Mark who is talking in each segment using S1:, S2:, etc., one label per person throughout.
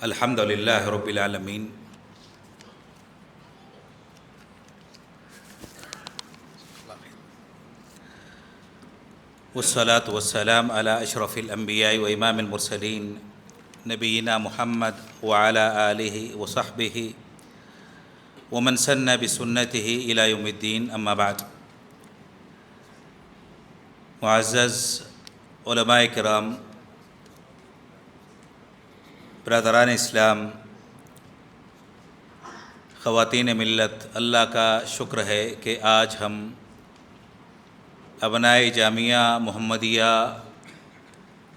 S1: الحمد للہ رب العالمین والصلاة والسلام علی اشرف الانبیاء و امام المرسلین نبینا محمد وعلی آلہ وصحبہ ومن سن بسنتہ الی یوم الدین، اما بعد۔ معزز علماء کرام، برادران اسلام، خواتین ملت، اللہ کا شکر ہے کہ آج ہم ابنائے جامعہ محمدیہ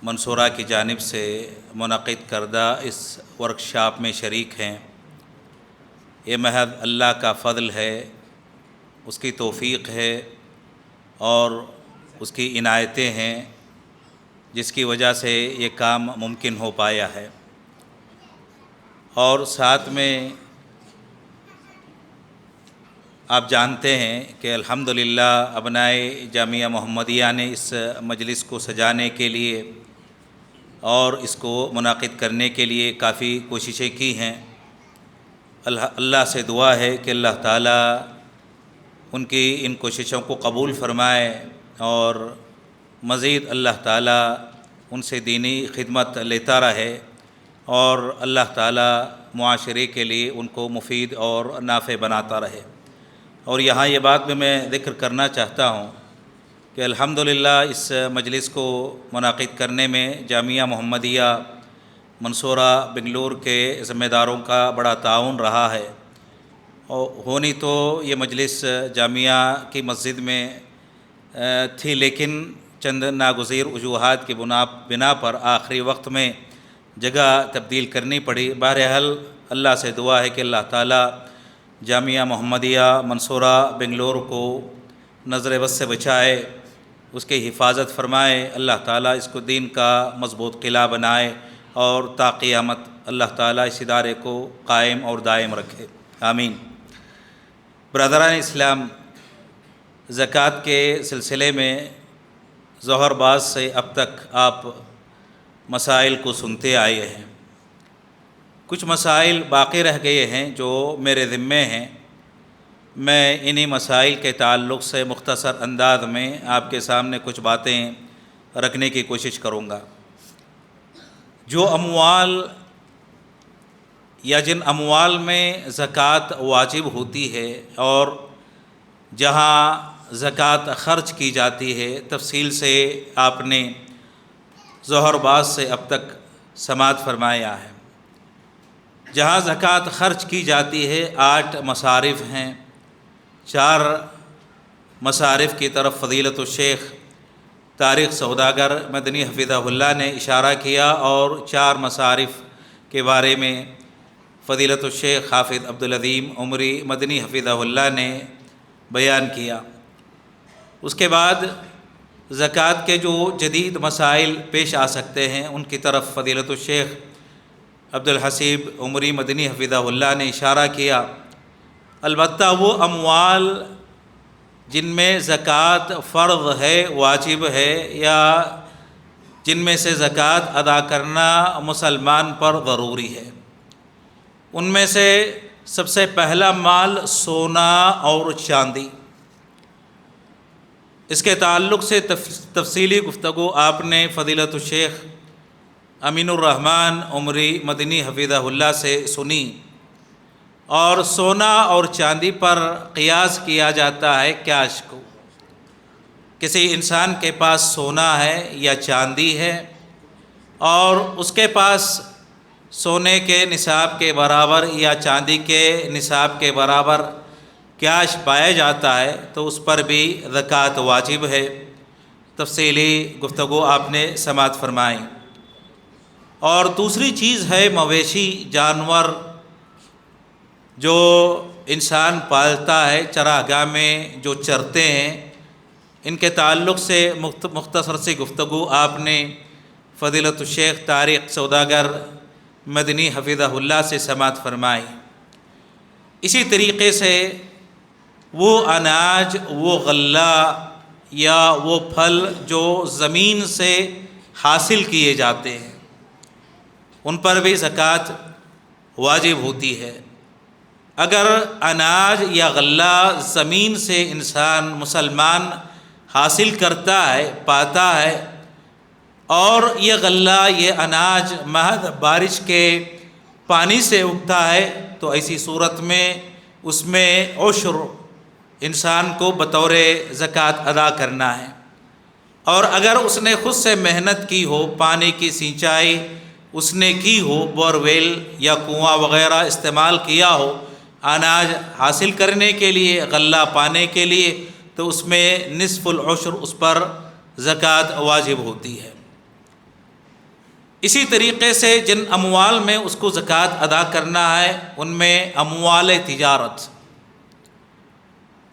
S1: منصورہ کی جانب سے منعقد کردہ اس ورکشاپ میں شریک ہیں۔ یہ محض اللہ کا فضل ہے، اس کی توفیق ہے اور اس کی عنایتیں ہیں، جس کی وجہ سے یہ کام ممکن ہو پایا ہے۔ اور ساتھ میں آپ جانتے ہیں کہ الحمدللہ ابنائے جامعہ محمدیہ نے اس مجلس کو سجانے کے لیے اور اس کو منعقد کرنے کے لیے کافی کوششیں کی ہیں۔ اللہ سے دعا ہے کہ اللہ تعالیٰ ان کی ان کوششوں کو قبول فرمائے اور مزید اللہ تعالیٰ ان سے دینی خدمت لیتا رہے اور اللہ تعالیٰ معاشرے کے لیے ان کو مفید اور نافع بناتا رہے۔ اور یہاں یہ بات بھی میں ذکر کرنا چاہتا ہوں کہ الحمدللہ اس مجلس کو منعقد کرنے میں جامعہ محمدیہ منصورہ بنگلور کے ذمہ داروں کا بڑا تعاون رہا ہے۔ اور ہونی تو یہ مجلس جامعہ کی مسجد میں تھی، لیکن چند ناگزیر وجوہات کی بنا پر آخری وقت میں جگہ تبدیل کرنی پڑی۔ بہرحال اللہ سے دعا ہے کہ اللہ تعالیٰ جامعہ محمدیہ منصورہ بنگلور کو نظر بد سے بچائے، اس کی حفاظت فرمائے، اللہ تعالیٰ اس کو دین کا مضبوط قلعہ بنائے اور تا قیامت اللہ تعالیٰ اس ادارے کو قائم اور دائم رکھے، آمین۔ برادران اسلام، زکوٰۃ کے سلسلے میں ظہر بعد سے اب تک آپ مسائل کو سنتے آئے ہیں۔ کچھ مسائل باقی رہ گئے ہیں جو میرے ذمے ہیں۔ میں انہی مسائل کے تعلق سے مختصر انداز میں آپ کے سامنے کچھ باتیں رکھنے کی کوشش کروں گا۔ جو اموال یا جن اموال میں زکوٰۃ واجب ہوتی ہے اور جہاں زکوٰۃ خرچ کی جاتی ہے، تفصیل سے آپ نے ظہر بعد سے اب تک سماعت فرمایا ہے۔ جہاں زکوٰۃ خرچ کی جاتی ہے 8 مصارف ہیں۔ 4 مصارف کی طرف فضیلت الشیخ طارق سوداگر مدنی حفظہ اللہ نے اشارہ کیا اور 4 مصارف کے بارے میں فضیلت الشیخ حافظ عبدالعظیم عمری مدنی حفظہ اللہ نے بیان کیا۔ اس کے بعد زکوٰۃ کے جو جدید مسائل پیش آ سکتے ہیں ان کی طرف فضیلت الشیخ عبدالحسیب عمری مدنی حفظہ اللہ نے اشارہ کیا۔ البتہ وہ اموال جن میں زکوٰۃ فرض ہے، واجب ہے، یا جن میں سے زکوٰۃ ادا کرنا مسلمان پر ضروری ہے، ان میں سے سب سے پہلا مال سونا اور چاندی۔ اس کے تعلق سے تفصیلی گفتگو آپ نے فضیلت الشیخ امین الرحمن عمری مدنی حفظہ اللہ سے سنی۔ اور سونا اور چاندی پر قیاس کیا جاتا ہے کیش کو۔ کسی انسان کے پاس سونا ہے یا چاندی ہے اور اس کے پاس سونے کے نصاب کے برابر یا چاندی کے نصاب کے برابر کیش پایا جاتا ہے تو اس پر بھی زکوٰۃ واجب ہے۔ تفصیلی گفتگو آپ نے سماعت فرمائی۔ اور دوسری چیز ہے مویشی جانور جو انسان پالتا ہے، چراگاہ میں جو چرتے ہیں، ان کے تعلق سے مختصر سی گفتگو آپ نے فضیلت الشیخ طارق سوداگر مدنی حفظہ اللہ سے سماعت فرمائی۔ اسی طریقے سے وہ اناج، وہ غلہ یا وہ پھل جو زمین سے حاصل کیے جاتے ہیں، ان پر بھی زکوٰۃ واجب ہوتی ہے۔ اگر اناج یا غلہ زمین سے انسان مسلمان حاصل کرتا ہے، پاتا ہے، اور یہ غلہ یہ اناج محض بارش کے پانی سے اگتا ہے، تو ایسی صورت میں اس میں عشر انسان کو بطور زکوٰۃ ادا کرنا ہے۔ اور اگر اس نے خود سے محنت کی ہو، پانی کی سینچائی اس نے کی ہو، بور ویل یا کنواں وغیرہ استعمال کیا ہو اناج حاصل کرنے کے لیے، غلہ پانے کے لیے، تو اس میں نصف العشر اس پر زکوٰۃ واجب ہوتی ہے۔ اسی طریقے سے جن اموال میں اس کو زکوٰۃ ادا کرنا ہے ان میں اموال تجارت،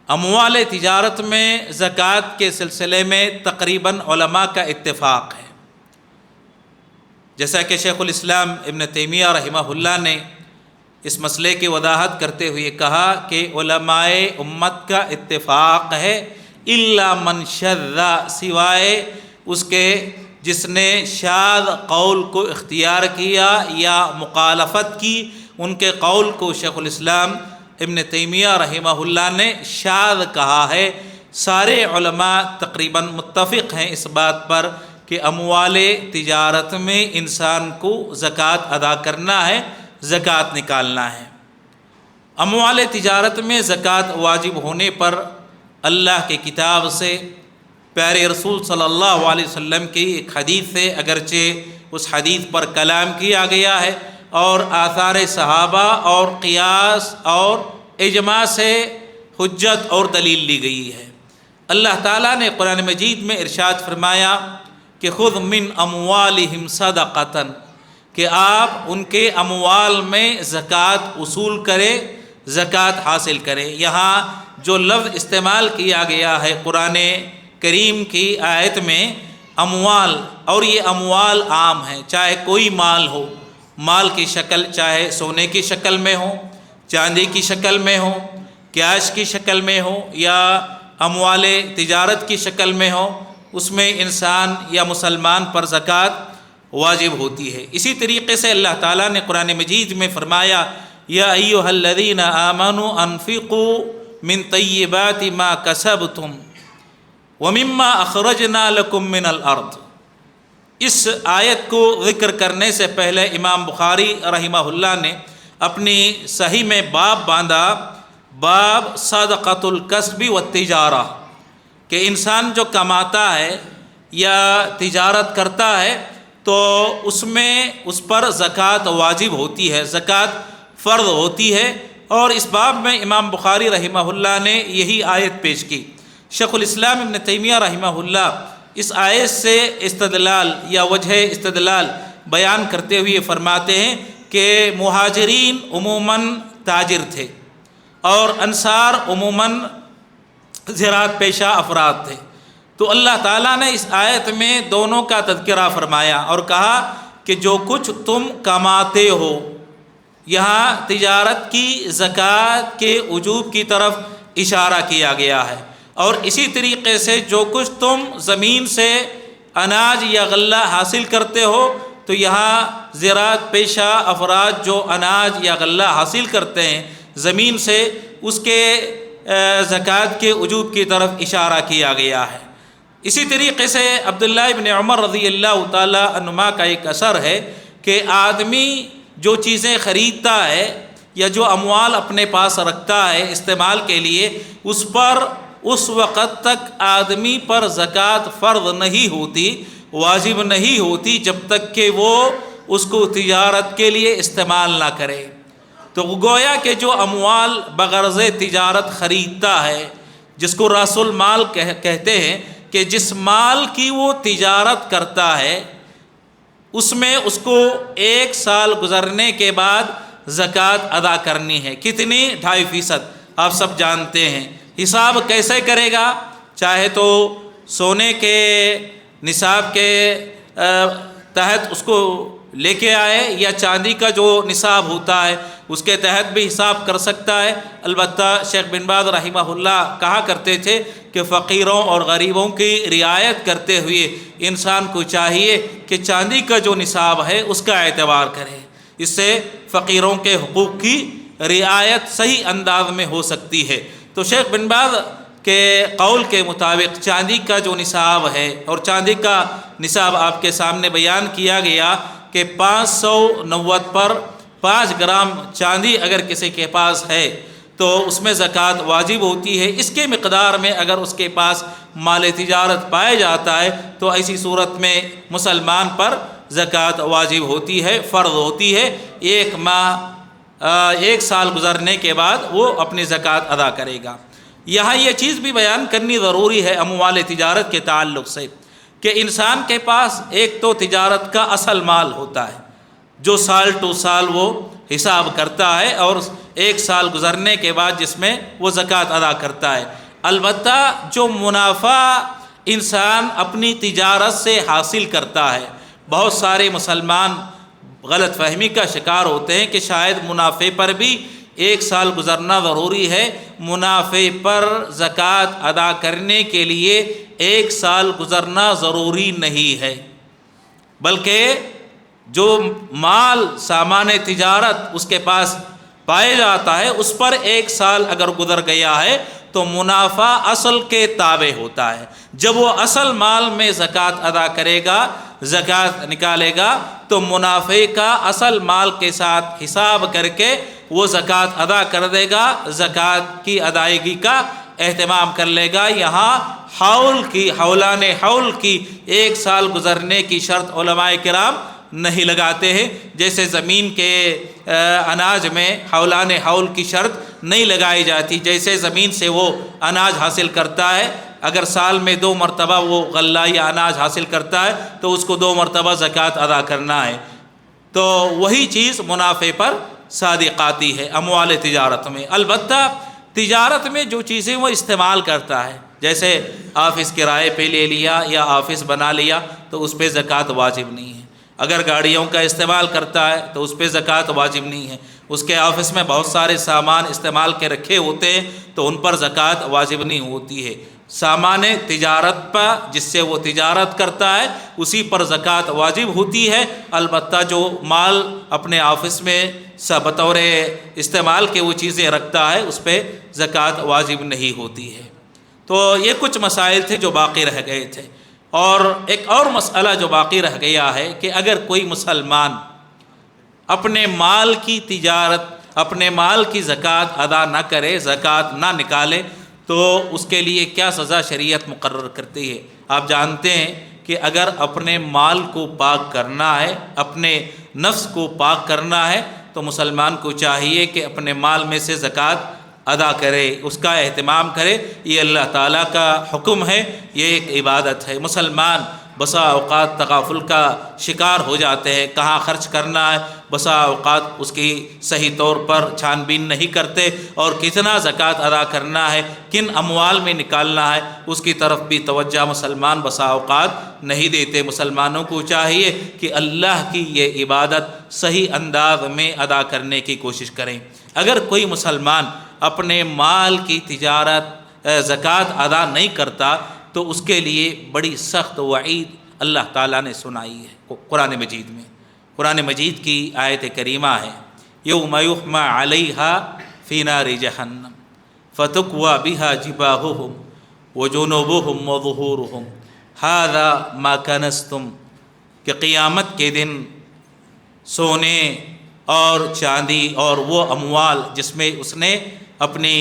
S1: اموال تجارت میں زکوٰۃ کے سلسلے میں تقریباً علماء کا اتفاق ہے۔ جیسا کہ شیخ الاسلام ابن تیمیہ رحمہ اللہ نے اس مسئلے کی وضاحت کرتے ہوئے کہا کہ علماء امت کا اتفاق ہے الا من شذ، سوائے اس کے جس نے شاذ قول کو اختیار کیا یا مخالفت کی، ان کے قول کو شیخ الاسلام ابن تیمیہ رحمہ اللہ نے شاذ کہا ہے۔ سارے علماء تقریباً متفق ہیں اس بات پر کہ اموال تجارت میں انسان کو زکوٰۃ ادا کرنا ہے، زکوٰۃ نکالنا ہے۔ اموال تجارت میں زکوٰۃ واجب ہونے پر اللہ کی کتاب سے، پیارے رسول صلی اللہ علیہ وسلم کی ایک حدیث سے، اگرچہ اس حدیث پر کلام کیا گیا ہے اور آثار صحابہ اور قیاس اور اجماع سے حجت اور دلیل لی گئی ہے۔ اللہ تعالیٰ نے قرآن مجید میں ارشاد فرمایا کہ خذ من اموالہم صدقۃ، کہ آپ ان کے اموال میں زکوٰۃ وصول کریں، زکوٰۃ حاصل کریں۔ یہاں جو لفظ استعمال کیا گیا ہے قرآن کریم کی آیت میں اموال، اور یہ اموال عام ہیں، چاہے کوئی مال ہو، مال کی شکل چاہے سونے کی شکل میں ہو، چاندی کی شکل میں ہو، کیش کی شکل میں ہو، یا اموال تجارت کی شکل میں ہو، اس میں انسان یا مسلمان پر زکوٰۃ واجب ہوتی ہے۔ اسی طریقے سے اللہ تعالیٰ نے قرآن مجید میں فرمایا یا ایھا الذین آمنوا انفقوا من طیبات ما کسبتم ومما اخرجنا لکم من الارض۔ اس آیت کو ذکر کرنے سے پہلے امام بخاری رحمہ اللہ نے اپنی صحیح میں باب باندھا، باب صدقۃ الکسب والتجارہ، کہ انسان جو کماتا ہے یا تجارت کرتا ہے تو اس میں اس پر زکوٰۃ واجب ہوتی ہے، زکوٰۃ فرض ہوتی ہے۔ اور اس باب میں امام بخاری رحمہ اللہ نے یہی آیت پیش کی۔ شیخ الاسلام ابن تیمیہ رحمہ اللہ اس آیت سے استدلال یا وجہ استدلال بیان کرتے ہوئے فرماتے ہیں کہ مہاجرین عموماً تاجر تھے اور انصار عموماً زراعت پیشہ افراد تھے، تو اللہ تعالیٰ نے اس آیت میں دونوں کا تذکرہ فرمایا اور کہا کہ جو کچھ تم کماتے ہو، یہاں تجارت کی زکوٰۃ کے وجوب کی طرف اشارہ کیا گیا ہے، اور اسی طریقے سے جو کچھ تم زمین سے اناج یا غلہ حاصل کرتے ہو، تو یہاں زراعت پیشہ افراد جو اناج یا غلہ حاصل کرتے ہیں زمین سے، اس کے زکوٰۃ کے وجوب کی طرف اشارہ کیا گیا ہے۔ اسی طریقے سے عبداللہ ابن عمر رضی اللہ تعالی عنہما کا ایک اثر ہے کہ آدمی جو چیزیں خریدتا ہے یا جو اموال اپنے پاس رکھتا ہے استعمال کے لیے، اس پر اس وقت تک آدمی پر زکوٰۃ فرض نہیں ہوتی، واجب نہیں ہوتی، جب تک کہ وہ اس کو تجارت کے لیے استعمال نہ کرے۔ تو گویا کہ جو اموال بغرض تجارت خریدتا ہے، جس کو راس المال کہتے ہیں، کہ جس مال کی وہ تجارت کرتا ہے اس میں اس کو 1 سال گزرنے کے بعد زکوٰۃ ادا کرنی ہے۔ کتنی؟ 2.5%۔ آپ سب جانتے ہیں حساب کیسے کرے گا، چاہے تو سونے کے نصاب کے تحت اس کو لے کے آئے یا چاندی کا جو نصاب ہوتا ہے اس کے تحت بھی حساب کر سکتا ہے۔ البتہ شیخ بن باز رحمہ اللہ کہا کرتے تھے کہ کہ فقیروں اور غریبوں کی رعایت کرتے ہوئے انسان کو چاہیے کہ چاندی کا جو نصاب ہے اس کا اعتبار کرے، اس سے فقیروں کے حقوق کی رعایت صحیح انداز میں ہو سکتی ہے۔ تو شیخ بن باز کے قول کے مطابق چاندی کا جو نصاب ہے، اور چاندی کا نصاب آپ کے سامنے بیان کیا گیا کہ 590 پر 5 گرام چاندی اگر کسی کے پاس ہے تو اس میں زکوٰۃ واجب ہوتی ہے۔ اس کے مقدار میں اگر اس کے پاس مال تجارت پایا جاتا ہے تو ایسی صورت میں مسلمان پر زکوٰۃ واجب ہوتی ہے، فرض ہوتی ہے۔ 1 سال گزرنے کے بعد وہ اپنی زکوٰۃ ادا کرے گا۔ یہاں یہ چیز بھی بیان کرنی ضروری ہے اموال تجارت کے تعلق سے کہ انسان کے پاس ایک تو تجارت کا اصل مال ہوتا ہے جو سال ٹو سال وہ حساب کرتا ہے، اور 1 سال گزرنے کے بعد جس میں وہ زکوٰۃ ادا کرتا ہے۔ البتہ جو منافع انسان اپنی تجارت سے حاصل کرتا ہے، بہت سارے مسلمان غلط فہمی کا شکار ہوتے ہیں کہ شاید منافع پر بھی 1 سال گزرنا ضروری ہے۔ منافع پر زکوٰۃ ادا کرنے کے لیے 1 سال گزرنا ضروری نہیں ہے، بلکہ جو مال سامان تجارت اس کے پاس پائے جاتا ہے اس پر 1 سال اگر گزر گیا ہے تو منافع اصل کے تابع ہوتا ہے۔ جب وہ اصل مال میں زکوٰۃ ادا کرے گا، زکوٰۃ نکالے گا، تو منافع کا اصل مال کے ساتھ حساب کر کے وہ زکوٰۃ ادا کر دے گا، زکوٰۃ کی ادائیگی کا اہتمام کر لے گا۔ یہاں حولان حول کی 1 سال گزرنے کی شرط علماء کرام نہیں لگاتے ہیں، جیسے زمین کے اناج میں حولان حول کی شرط نہیں لگائی جاتی۔ جیسے زمین سے وہ اناج حاصل کرتا ہے، اگر سال میں 2 مرتبہ وہ غلہ یا اناج حاصل کرتا ہے تو اس کو 2 مرتبہ زکوٰۃ ادا کرنا ہے۔ تو وہی چیز منافع پر صادق آتی ہے اموال تجارت میں۔ البتہ تجارت میں جو چیزیں وہ استعمال کرتا ہے، جیسے آفس کرائے پہ لے لیا یا آفس بنا لیا تو اس پہ زکوٰۃ واجب نہیں ہے۔ اگر گاڑیوں کا استعمال کرتا ہے تو اس پہ زکوٰۃ واجب نہیں ہے۔ اس کے آفس میں بہت سارے سامان استعمال کے رکھے ہوتے ہیں تو ان پر زکوٰۃ واجب نہیں ہوتی ہے۔ سامان تجارت پر جس سے وہ تجارت کرتا ہے اسی پر زکوٰۃ واجب ہوتی ہے۔ البتہ جو مال اپنے آفس میں بطور استعمال کے وہ چیزیں رکھتا ہے اس پہ زکوٰۃ واجب نہیں ہوتی ہے۔ تو یہ کچھ مسائل تھے جو باقی رہ گئے تھے، اور ایک اور مسئلہ جو باقی رہ گیا ہے کہ اگر کوئی مسلمان اپنے مال کی تجارت، اپنے مال کی زکوٰۃ ادا نہ کرے، زکوٰۃ نہ نکالے، تو اس کے لیے کیا سزا شریعت مقرر کرتی ہے؟ آپ جانتے ہیں کہ اگر اپنے مال کو پاک کرنا ہے، اپنے نفس کو پاک کرنا ہے، تو مسلمان کو چاہیے کہ اپنے مال میں سے زکوٰۃ ادا کرے، اس کا اہتمام کرے۔ یہ اللہ تعالیٰ کا حکم ہے، یہ ایک عبادت ہے۔ مسلمان بسا اوقات تغافل کا شکار ہو جاتے ہیں، کہاں خرچ کرنا ہے بسا اوقات اس کی صحیح طور پر چھان بین نہیں کرتے، اور کتنا زکوٰۃ ادا کرنا ہے، کن اموال میں نکالنا ہے، اس کی طرف بھی توجہ مسلمان بسا اوقات نہیں دیتے۔ مسلمانوں کو چاہیے کہ اللہ کی یہ عبادت صحیح انداز میں ادا کرنے کی کوشش کریں۔ اگر کوئی مسلمان اپنے مال کی تجارت زکوٰۃ ادا نہیں کرتا تو اس کے لیے بڑی سخت وعید اللہ تعالیٰ نے سنائی ہے قرآن مجید میں۔ قرآن مجید کی آیت کریمہ ہے یوم یحمى علیہا فی نار جہنم فتکوی بہا جباہہم وجنوبہم وظہورہم ھذا ما کنزتم، کہ قیامت کے دن سونے اور چاندی اور وہ اموال جس میں اس نے اپنی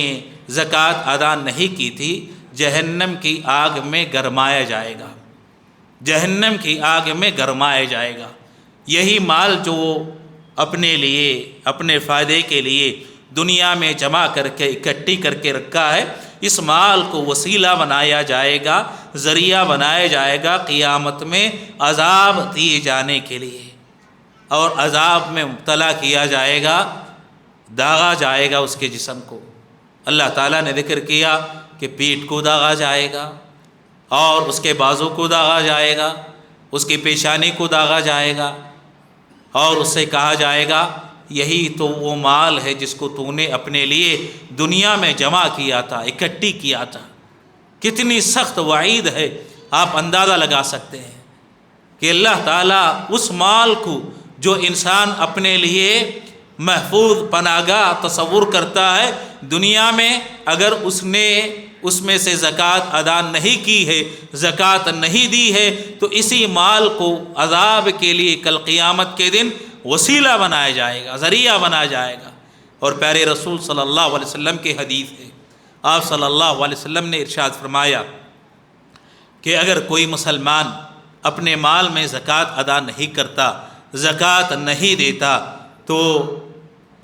S1: زکوٰۃ ادا نہیں کی تھی، جہنم کی آگ میں گرمایا جائے گا، جہنم کی آگ میں گرمایا جائے گا۔ یہی مال جو اپنے لیے، اپنے فائدے کے لیے دنیا میں جمع کر کے اکٹھی کر کے رکھا ہے، اس مال کو وسیلہ بنایا جائے گا، ذریعہ بنایا جائے گا قیامت میں عذاب دیے جانے کے لیے، اور عذاب میں مبتلا کیا جائے گا، داغا جائے گا اس کے جسم کو۔ اللہ تعالیٰ نے ذکر کیا کہ پیٹھ کو داغا جائے گا، اور اس کے بازو کو داغا جائے گا، اس کی پیشانی کو داغا جائے گا، اور اس سے کہا جائے گا یہی تو وہ مال ہے جس کو تو نے اپنے لیے دنیا میں جمع کیا تھا، اکٹھی کیا تھا۔ کتنی سخت وعید ہے، آپ اندازہ لگا سکتے ہیں کہ اللہ تعالیٰ اس مال کو جو انسان اپنے لیے محفوظ پناہ گاہ تصور کرتا ہے، دنیا میں اگر اس نے اس میں سے زکوٰۃ ادا نہیں کی ہے، زکوٰۃ نہیں دی ہے، تو اسی مال کو عذاب کے لیے کل قیامت کے دن وسیلہ بنایا جائے گا، ذریعہ بنایا جائے گا۔ اور پیارے رسول صلی اللہ علیہ وسلم کی حدیث ہے، آپ صلی اللہ علیہ وسلم نے ارشاد فرمایا کہ اگر کوئی مسلمان اپنے مال میں زکوٰۃ ادا نہیں کرتا، زکوٰۃ نہیں دیتا، تو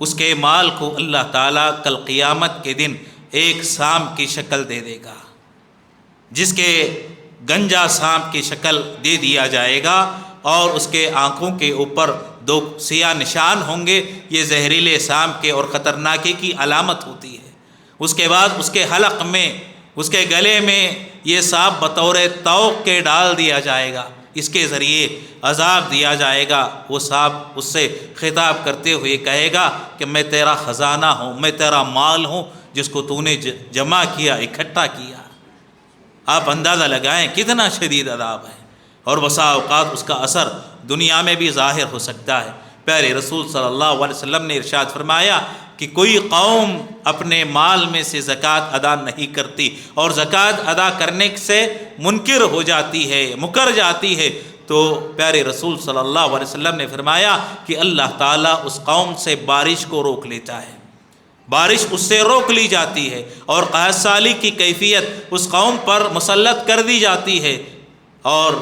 S1: اس کے مال کو اللہ تعالیٰ کل قیامت کے دن ایک سانپ کی شکل دے دے گا، جس کے گنجا سانپ کی شکل دے دیا جائے گا، اور اس کے آنکھوں کے اوپر 2 سیاہ نشان ہوں گے۔ یہ زہریلے سانپ کے اور خطرناکی کی علامت ہوتی ہے۔ اس کے بعد اس کے حلق میں، اس کے گلے میں یہ سانپ بطور طوق کے ڈال دیا جائے گا، اس کے ذریعے عذاب دیا جائے گا۔ وہ سانپ اس سے خطاب کرتے ہوئے کہے گا کہ میں تیرا خزانہ ہوں، میں تیرا مال ہوں جس کو تو نے جمع کیا، اکٹھا کیا۔ آپ اندازہ لگائیں کتنا شدید عذاب ہے، اور بسا اوقات اس کا اثر دنیا میں بھی ظاہر ہو سکتا ہے۔ پیارے رسول صلی اللہ علیہ وسلم نے ارشاد فرمایا کہ کوئی قوم اپنے مال میں سے زکوٰۃ ادا نہیں کرتی اور زکوٰۃ ادا کرنے سے منکر ہو جاتی ہے، مکر جاتی ہے، تو پیارے رسول صلی اللہ علیہ وسلم نے فرمایا کہ اللہ تعالیٰ اس قوم سے بارش کو روک لیتا ہے، بارش اس سے روک لی جاتی ہے، اور قحط سالی کی کیفیت اس قوم پر مسلط کر دی جاتی ہے، اور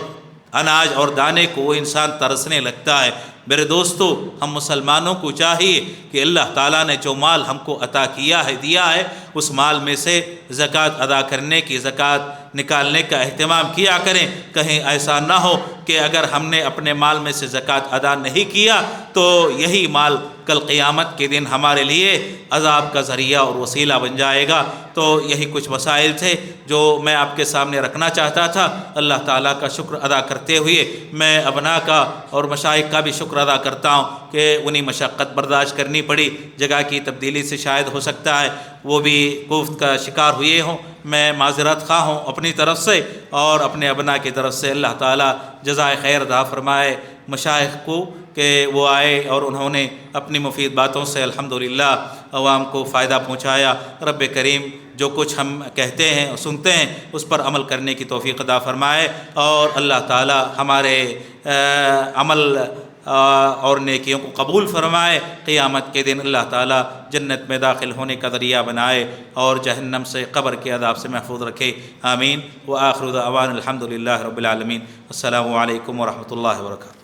S1: اناج اور دانے کو وہ انسان ترسنے لگتا ہے۔ میرے دوستو، ہم مسلمانوں کو چاہیے کہ اللہ تعالیٰ نے جو مال ہم کو عطا کیا ہے، دیا ہے، اس مال میں سے زکوٰۃ ادا کرنے کی، زکوٰۃ نکالنے کا اہتمام کیا کریں۔ کہیں ایسا نہ ہو کہ اگر ہم نے اپنے مال میں سے زکوٰۃ ادا نہیں کیا تو یہی مال کل قیامت کے دن ہمارے لیے عذاب کا ذریعہ اور وسیلہ بن جائے گا۔ تو یہی کچھ مسائل تھے جو میں آپ کے سامنے رکھنا چاہتا تھا۔ اللہ تعالیٰ کا شکر ادا کرتے ہوئے میں ابناء کا اور مشائخ کا بھی شکر ادا کرتا ہوں کہ انہیں مشقت برداشت کرنی پڑی، جگہ کی تبدیلی سے شاید ہو سکتا ہے وہ بھی کوفت کا شکار ہوئے ہوں۔ میں معذرت خواہ ہوں اپنی طرف سے اور اپنے ابناء کی طرف سے۔ اللہ تعالیٰ جزائے خیر عطا فرمائے مشائخ کو کہ وہ آئے اور انہوں نے اپنی مفید باتوں سے الحمدللہ عوام کو فائدہ پہنچایا۔ رب کریم جو کچھ ہم کہتے ہیں اور سنتے ہیں اس پر عمل کرنے کی توفیق عطا فرمائے، اور اللہ تعالیٰ ہمارے عمل اور نیکیوں کو قبول فرمائے۔ قیامت کے دن اللہ تعالیٰ جنت میں داخل ہونے کا ذریعہ بنائے اور جہنم سے، قبر کے عذاب سے محفوظ رکھے، آمین۔ وآخر دعوانا الحمدللہ رب العالمین۔ السلام علیکم ورحمۃ اللہ وبرکاتہ۔